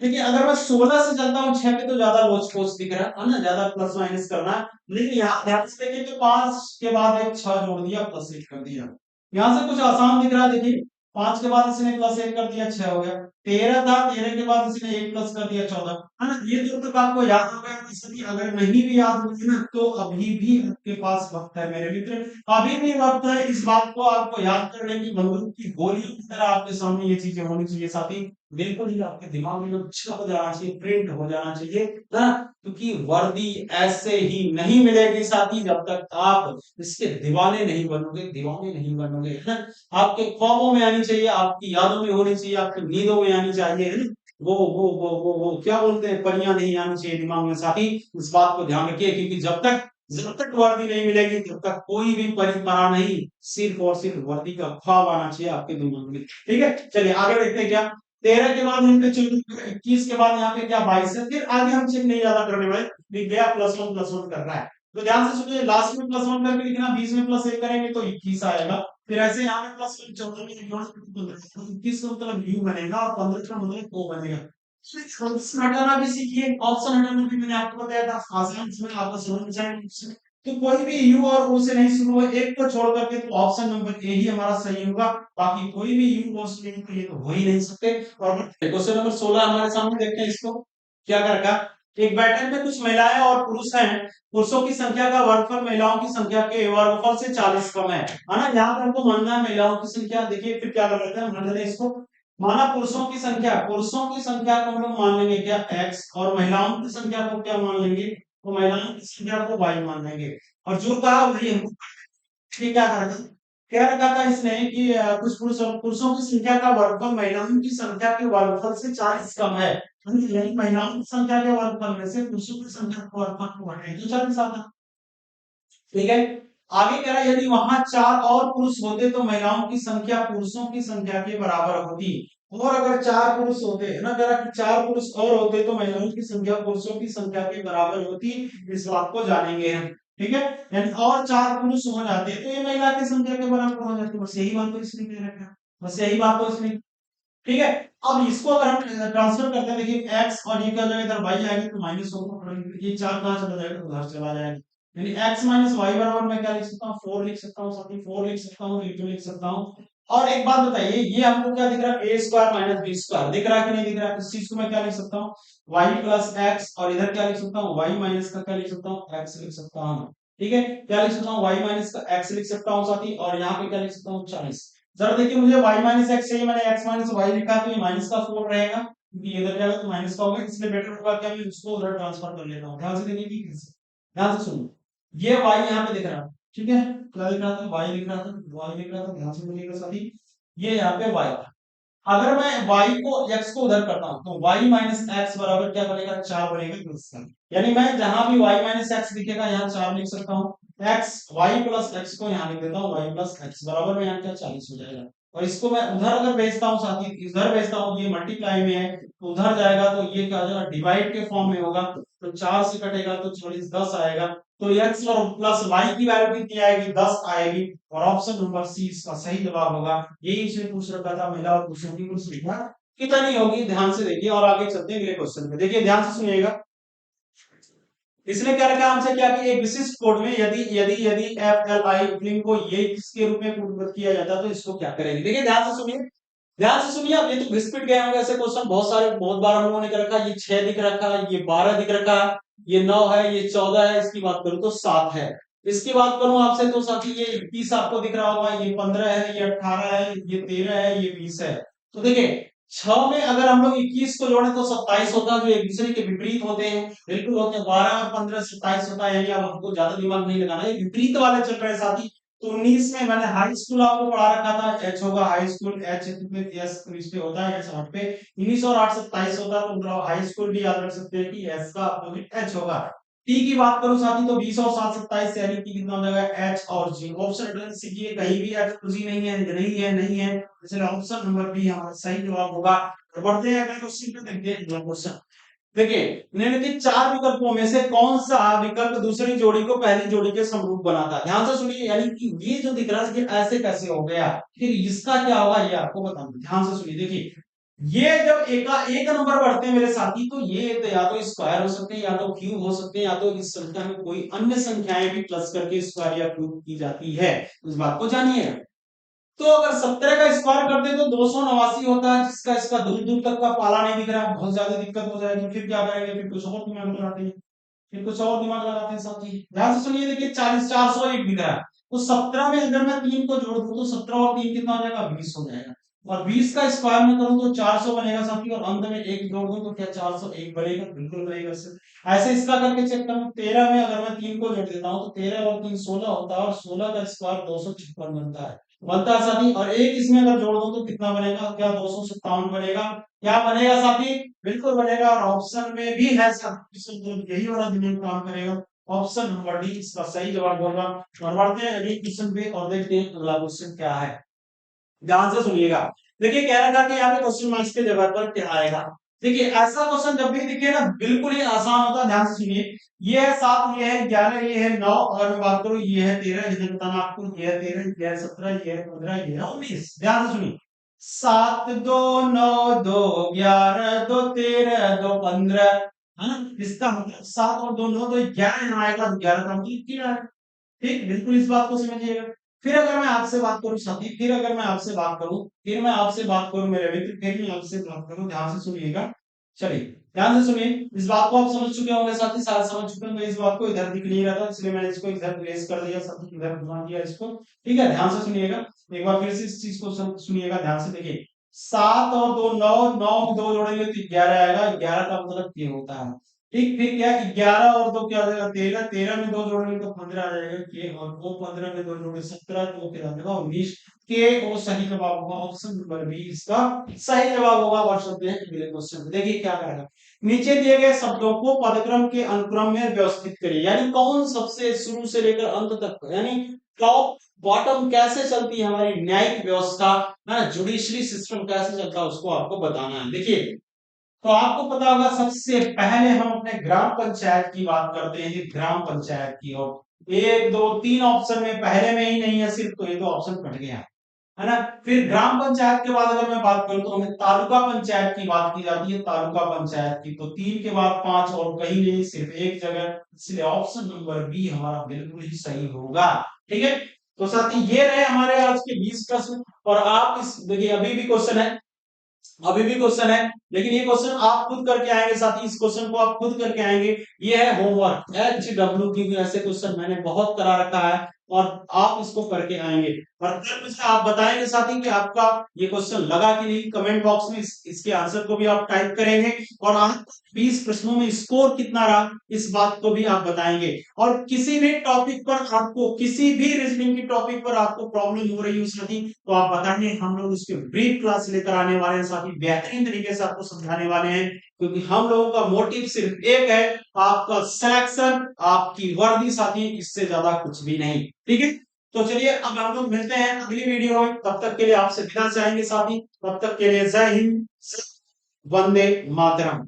देखिए, अगर मैं 16 से चलता हूँ 6 पे तो ज्यादा लोच पोच दिख रहा है ना, ज्यादा प्लस माइनस करना है। लेकिन यहाँ ध्यान से देखिए, तो 5 के बाद एक 6 जोड़ दिया, प्लस 1 कर दिया। यहाँ से कुछ आसान दिख रहा है। देखिए 5 के बाद इसने प्लस 1 कर दिया, 6 हो गया। 13 था, 13 के बाद इसने 1 प्लस कर दिया, 14, है ना। ये तो तक आपको याद हो गया। इसलिए अगर नहीं भी याद होगी ना, तो अभी भी आपके पास वक्त है मेरे मित्र, अभी भी वक्त है। इस बात को आपको याद करने की, बंदूक की गोलियों की तरह आपके सामने ये चीजें होनी चाहिए साथी, बिल्कुल ही आपके दिमाग में छप जाना चाहिए, प्रिंट हो जाना चाहिए ना। क्योंकि वर्दी ऐसे ही नहीं मिलेगी साथी, जब तक आप इसके दीवाने नहीं बनोगे, दीवाने नहीं बनोगे, है ना। आपके ख्वाबों में आनी चाहिए, आपकी यादों में होनी चाहिए, आपकी नींदों में आनी चाहिए, है ना। वो क्या बोलते हैं, परियां नहीं आनी चाहिए दिमाग में साथी। इस बात को ध्यान रखिए, क्योंकि जब तक वर्दी नहीं मिलेगी, तब तक कोई भी परिपरा नहीं, सिर्फ और सिर्फ वर्दी का ख्वाब आना चाहिए आपके दिमाग में। ठीक है, चलिए आगे देखते हैं। क्या 13 के बाद यहाँ पे 21 के बाद यहाँ पे क्या 22 है। फिर आगे हम चेक नहीं ज्यादा करने वाले, दिख गया प्लस वन कर रहा है। तो ध्यान से सुनिए, लास्ट में प्लस 1 करके लिखना, 20 में प्लस 1 करेंगे तो 21 आएगा। फिर ऐसे यहाँ पे प्लस 1 14 में 21 का मतलब यू बनेगा, और 15 का मतलब ओ बनेगा। ऑप्शन हटाना भी सीखिए, ऑप्शन हटाना भी मैंने आपको बताया था, आसान इसमें आपको समझ में जाएगा। तो कोई भी यू और ओ से नहीं शुरू हो, एक को छोड़ करके, तो ऑप्शन नंबर ए ही हमारा सही होगा। बाकी कोई भी यू ओ से नहीं, तो ये तो हो ही नहीं सकते। और क्वेश्चन नंबर 16 हमारे सामने, देखते हैं इसको क्या कर रखा। एक बैठक में कुछ महिलाएं और पुरुष हैं, पुरुषों की संख्या का वर्गफल महिलाओं की संख्या के वर्गफल से 40 कम है ना। यहाँ पर हमको मानना है महिलाओं की संख्या। देखिए फिर क्या कर लेते हैं, मान लेते हैं इसको, माना पुरुषों की संख्या को हम लोग मान लेंगे क्या, x, और महिलाओं की संख्या को क्या मान लेंगे, तो महिलाओं की संख्या को y मान लेंगे। और जो कहा वही हमको, ये क्या कहा था, कह रखा था इसने कि कुछ पुरुषों की संख्या का वर्गफल महिलाओं की संख्या के वर्गफल से 40 कम है, यानी महिलाओं की संख्या के वर्गफल में से पुरुषों की संख्या का वर्गफल को घटाएं तो 40 आता। ठीक है, आगे कह रहा है यदि वहां 4 और पुरुष होते तो महिलाओं की संख्या पुरुषों की संख्या के बराबर होती। और अगर 4 पुरुष होते है ना, कह रहा कि 4 पुरुष और होते तो महिलाओं की संख्या पुरुषों की संख्या के बराबर होती। इस बात को जानेंगे हम। ठीक है, यानी और 4 पुरुष हो जाते तो ये महिला की संख्या के बराबर हो जाती। बस यही बात तो इसने कह रखा, बस यही बात तो इसने ठीक है। अब इसको अगर हम ट्रांसफर करते हैं, देखिए x और ये क्या हो जाएगा, इधर y आएगी तो माइनस होगा, ये 4 कहाँ चला जाएगा, उधर चला जाएगा। यानी x माइनस वाई बराबर मैं क्या लिख सकता हूँ, 4 लिख सकता हूँ, साथ ही 4 लिख सकता हूँ, लिख सकता हूँ। और एक बात बताइए, ये हमको क्या दिख रहा है, ए स्क्वायर माइनस बी स्क्वायर दिख रहा है कि नहीं दिख रहा है? इस चीज को मैं क्या लिख सकता हूँ, y प्लस एक्स, और इधर क्या लिख सकता हूँ, y माइनस का क्या लिख सकता हूँ, x लिख सकता हूँ। ठीक है, क्या लिख सकता हूँ, y माइनस का x लिख सकता हूँ साथ ही, और यहाँ पे क्या लिख सकता हूँ, 40। जरा देखिए, मुझे y माइनस एक्स चाहिए, मैंने x माइनस वाई लिखा, तो ये माइनस का 4 रहेगा, क्योंकि इधर जाएगा तो माइनस का होगा, इसलिए बेटर होगा कि मैं उसको उधर ट्रांसफर कर लेता हूँ। ध्यान से देखिए, ठीक है, ध्यान से सुनो, ये y यहाँ पे दिख रहा है, ठीक है, क्या दिख रहा था, y लिख रहा था, y लिख रहा था, ध्यान से बोलिएगा साथी, ये यहाँ पे y था। अगर मैं y को x को उधर करता हूं तो y माइनस एक्स बराबर क्या बनेगा, 4 बनेगा प्लस का। यानी मैं जहां भी y माइनस एक्स दिखेगा यहाँ 4 लिख सकता हूँ, x y प्लस एक्स को यहाँ लिख देता हूँ, y प्लस एक्स बराबर में यहाँ क्या 40 हो जाएगा। और इसको मैं उधर अगर भेजता हूँ साथी, इधर भेजता हूँ, ये मल्टीप्लाई में है तो उधर जाएगा तो ये क्या हो जाएगा, डिवाइड के फॉर्म में होगा, तो 4 से कटेगा तो 40 10 आएगा। तो x और प्लस y की वैल्यू कितनी आएगी, 10 आएगी, और ऑप्शन नंबर सी इसका सही जवाब होगा। यही इसमें पूछ रखा था, महिला और पुरुषों की कुल संख्या कितनी होगी, ध्यान से देखिए। और आगे चलते हैं अगले क्वेश्चन में, देखिए ध्यान से सुनिएगा। इसने क्या रखा हमसे, क्या कि एक विशिष्ट कोड में यदि यदि यदि एफ एल आई फिल्म को ये किसके रूप में कोडबद्ध किया जाता है तो इसको क्या करेंगे। देखिए ध्यान से सुनिए, ध्यान से सुनिए। अब ये तो घिसपिट गए होंगे ऐसे क्वेश्चन, बहुत सारे, बहुत बार हम लोगों ने कर रखा, ये 6 दिख रखा, ये 12 दिख रखा, ये 9 है, ये 14 है, इसकी बात करूं तो 7 है। इसकी बात करूं आपसे तो साथी ये 21 आपको दिख रहा होगा, ये 15 है, ये 18 है, ये 13 है, ये 20 है। तो देखिए 6 में अगर हम लोग 21 को जोड़े तो 27 होता है, जो एक दूसरे के विपरीत होते हैं, बिल्कुल होते हैं। 12 और 15 27 होता है, यानी अब हमको ज्यादा दिमाग नहीं लगाना, ये विपरीत वाले चल रहे हैं साथी। तो 19 में मैंने हाई स्कूल आपको पढ़ा रखा था, एच होगा हाई स्कूल, एच में एस इस पे होता है, एच 8 पे, 19 और 8 27 होता है, तो मतलब हाई स्कूल भी याद रख सकते हैं कि एस का अपोजिट एच होगा। टी की बात करूं साथी तो 20 और 7 27 यानी कि कितना हो जाएगा, एच और जी। ऑप्शन रेफरेंस कीजिए, कहीं भी एच और जी नहीं है, नहीं है, नहीं है, इसलिए ऑप्शन नंबर बी हमारा सही जवाब होगा। तो बढ़ते हैं अगले क्वेश्चन पे, देखते हैं अगला क्वेश्चन। देखिए निम्नलिखित 4 विकल्पों में से कौन सा विकल्प दूसरी जोड़ी को पहली जोड़ी के समरूप बनाता है। ध्यान से सुनिए, यानी कि ये जो दिख रहा है ये ऐसे कैसे हो गया, फिर इसका क्या होगा ये आपको बताऊंगा। ध्यान से सुनिए, देखिए ये जब एक नंबर बढ़ते हैं मेरे साथी, तो ये तो या तो स्क्वायर हो सकते हैं, या तो क्यूब हो सकते हैं, या तो इस संख्या में कोई अन्य संख्याएं भी प्लस करके स्क्वायर या क्यूब की जाती है, इस बात को जानिए। तो अगर 17 का स्क्वायर करते तो 289 होता है, जिसका इसका दूर दूर तक का पाला नहीं दिख रहा है, बहुत ज्यादा दिक्कत हो जाएगी। फिर क्या करेंगे, फिर कुछ और दिमाग लगाते हैं, फिर कुछ और दिमाग लगाते हैं साथी। ध्यान से सुनिए, देखिए 40 401 दिख रहा है, तो 17 में अगर मैं 3 को जोड़ दूं तो 17 और 3 कितना हो जाएगा, 20 हो जाएगा। और 20 का स्क्वायर में करूं तो 400 बनेगा साथी, और अंत में एक जोड़ दूं तो क्या 401 बनेगा, बिल्कुल बनेगा। ऐसे इसका करके चेक करूं, 13 में अगर मैं 3 को जोड़ देता हूं तो 13 और 3 16 होता है, और 16 का स्क्वायर 256 बनता है साथी। और एक इसमें अगर जोड़ दो तो कितना बनेगा, क्या 257 बनेगा, क्या बनेगा साथी, बिल्कुल बनेगा। और ऑप्शन में भी है साथी, तो यही वाला दिमाग काम करेगा, ऑप्शन नंबर डी इसका सही जवाब होगा। और बढ़ते हैं अगले क्वेश्चन पे और देखते हैं अगला क्वेश्चन क्या है। ध्यान से सुनिएगा, देखिए कह रहा था कि यहाँ पे क्वेश्चन मार्क्स के जगह पर क्या आएगा। देखिए ऐसा क्वेश्चन जब भी दिखे ना, बिल्कुल ही आसान होता है। ध्यान से सुनिए, ये है 7, ये है 11, ये है 9, और मैं बात करूं ये है 13, इधर बताना आपको, ये है 13, ये है 17, ये है 15, ये है 19। ध्यान से सुनिए, 7 2 9 2 11 2 13 2 15, है ना, इसका मतलब 7 और 2 9 2 11 यहाँ आएगा, 11 का मतलब क्या है। ठीक, बिल्कुल इस बात को समझिएगा। फिर अगर मैं आपसे बात करूं साथी, फिर अगर मैं आपसे बात करूं, फिर मैं आपसे बात करूं मेरे मित्र, फिर मैं आपसे बात करूं, ध्यान से सुनिएगा। चलिए ध्यान से सुनिए, इस बात को आप समझ चुके होंगे साथी, शायद समझ चुके होंगे। इस बात को इधर दिख नहीं रहा था, इसलिए मैंने इसको इधर प्लेस कर दिया साथी, इधर घुमा दिया इसको। ठीक है, ध्यान से सुनिएगा, एक बार फिर से इस चीज को सुनिएगा ध्यान से। देखिए 7 और 2 9, 9 में 2 जोड़ेंगे तो 11 आएगा, 11 का मतलब ये होता है। ठीक, फिर क्या 11 और 2 क्या हो जाएगा 13, 13 में 2 जोड़ेंगे तो 15 आ जाएगा के, और वो 15 में 2 जोड़े 17, तो फिर आ जाएगा 19 के। वो सही जवाब होगा, ऑप्शन नंबर बी इसका सही जवाब होगा। बढ़ सकते हैं अगले क्वेश्चन, देखिए क्या करेगा। नीचे दिए गए शब्दों को पदक्रम के अनुक्रम में व्यवस्थित करिए, यानी कौन सबसे शुरू से लेकर अंत तक, यानी टॉप बॉटम कैसे चलती है हमारी न्यायिक व्यवस्था, है ना, जुडिशरी सिस्टम कैसे चलता है, उसको आपको बताना है। देखिए तो आपको पता होगा, सबसे पहले हम अपने ग्राम पंचायत की बात करते हैं, ये ग्राम पंचायत की। और 1 2 3 ऑप्शन में पहले में ही नहीं है सिर्फ, तो ये तो ऑप्शन कट गया। है ना। फिर ग्राम पंचायत के बाद अगर मैं बात करूं तो हमें तालुका पंचायत की बात की जाती है, तालुका पंचायत की। तो 3 के बाद 5 और कहीं नहीं, सिर्फ एक जगह, इसलिए ऑप्शन नंबर बी हमारा बिल्कुल ही सही होगा। ठीक है, तो साथी ये रहे हमारे आज के 20 प्रश्न। और आप इस देखिए अभी भी क्वेश्चन है, अभी भी क्वेश्चन है, लेकिन ये क्वेश्चन आप खुद करके आएंगे साथी, इस क्वेश्चन को आप खुद करके आएंगे। ये है होमवर्क, HW ऐसे क्वेश्चन मैंने बहुत करा रखा है और आप इसको करके आएंगे। और फिर मुझे आप बताएंगे साथी कि आपका ये क्वेश्चन लगा कि नहीं, कमेंट बॉक्स में इसके आंसर को भी आप टाइप करेंगे। और आप 20 प्रश्नों में स्कोर कितना रहा इस बात को भी आप बताएंगे। और किसी भी टॉपिक पर आपको, किसी भी रीजनिंग की टॉपिक पर आपको प्रॉब्लम हो रही है साथी, तो आप बताइए, हम लोग उसके ब्रीफ क्लास लेकर आने वाले हैं साथी, बेहतरीन तरीके से आपको समझाने वाले हैं। क्योंकि हम लोगों का मोटिव सिर्फ एक है, आपका सिलेक्शन, आपकी वर्दी साथी, इससे ज्यादा कुछ भी नहीं। ठीक है, तो चलिए अब हम लोग मिलते हैं अगली वीडियो में, तब तक के लिए आपसे विदा चाहेंगे साथी। तब तक के लिए जय हिंद, वंदे मातरम।